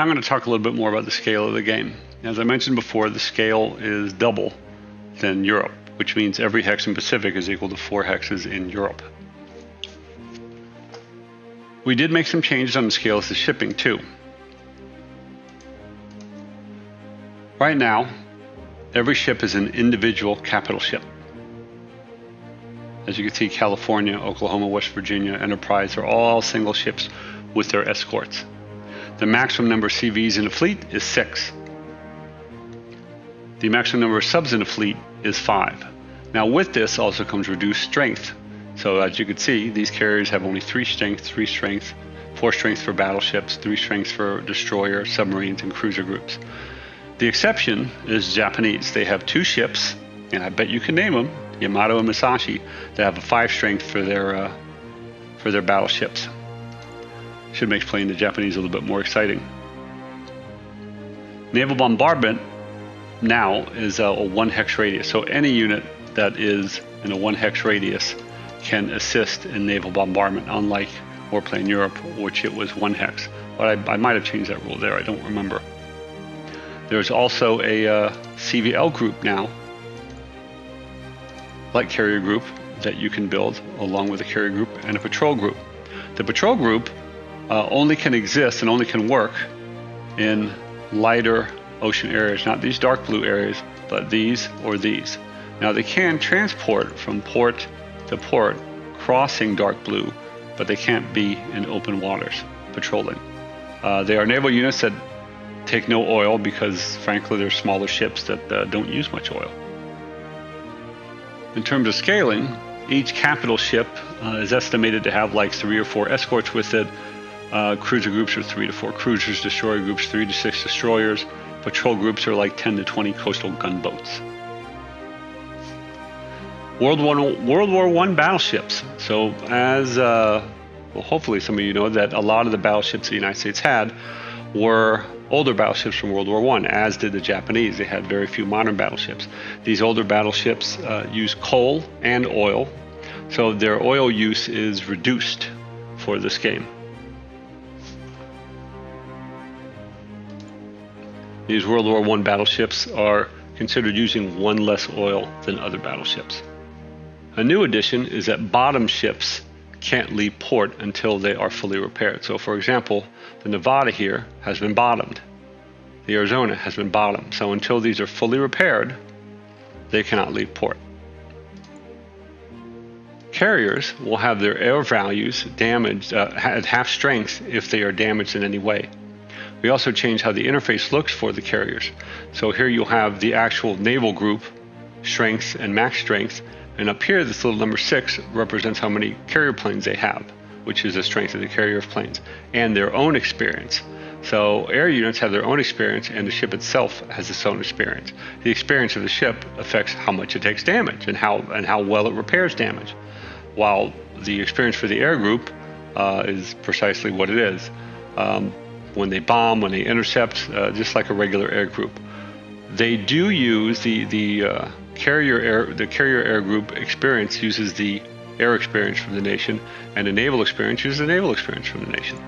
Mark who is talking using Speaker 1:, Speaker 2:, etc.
Speaker 1: now I'm going to talk a little bit more about the scale of the game. As I mentioned before, the scale is double than Europe, which means every hex in Pacific is equal to 4 hexes in Europe. We did make some changes on the scales to shipping too. Right now, every ship is an individual capital ship. As you can see, California, Oklahoma, West Virginia, Enterprise are all single ships with their escorts. The maximum number of CVs in a fleet is 6. The maximum number of subs in a fleet is 5. Now with this also comes reduced strength. So as you can see, these carriers have only 3 strength, 4 strength for battleships, 3 strengths for destroyer, submarines, and cruiser groups. The exception is Japanese. They have 2 ships, and I bet you can name them, Yamato and Musashi, that have a 5 strength for their battleships. Should make playing the Japanese a little bit more exciting. Naval bombardment now is a 1 hex radius, so any unit that is in a 1 hex radius can assist in naval bombardment, unlike WarPlan Europe, which it was 1 hex. But I might have changed that rule there, I don't remember. There's also a CVL group now, light carrier group, that you can build along with a carrier group and a patrol group. The patrol group only can exist and only can work in lighter ocean areas, not these dark blue areas, but these or these. Now they can transport from port to port crossing dark blue, but they can't be in open waters patrolling. They are naval units that take no oil because frankly they're smaller ships that don't use much oil. In terms of scaling, each capital ship is estimated to have like 3 or 4 escorts with it. Cruiser groups are 3 to 4 cruisers, destroyer groups 3 to 6 destroyers, patrol groups are like 10 to 20 coastal gunboats. World War I battleships. So as well, hopefully some of you know that a lot of the battleships the United States had were older battleships from World War I, as did the Japanese. They had very few modern battleships. These older battleships use coal and oil, so their oil use is reduced for this game. These World War I battleships are considered using 1 less oil than other battleships. A new addition is that bottom ships can't leave port until they are fully repaired. So for example, the Nevada here has been bottomed. The Arizona has been bottomed. So until these are fully repaired, they cannot leave port. Carriers will have their air values damaged at half strength if they are damaged in any way. We also changed how the interface looks for the carriers. So here you'll have the actual naval group, strength and max strength, and up here this little number 6 represents how many carrier planes they have, which is the strength of the carrier of planes, and their own experience. So air units have their own experience, and the ship itself has its own experience. The experience of the ship affects how much it takes damage and how well it repairs damage, while the experience for the air group is precisely what it is. When they bomb, when they intercept, just like a regular air group. They do use the carrier air group experience uses the air experience from the nation, and the naval experience uses the naval experience from the nation.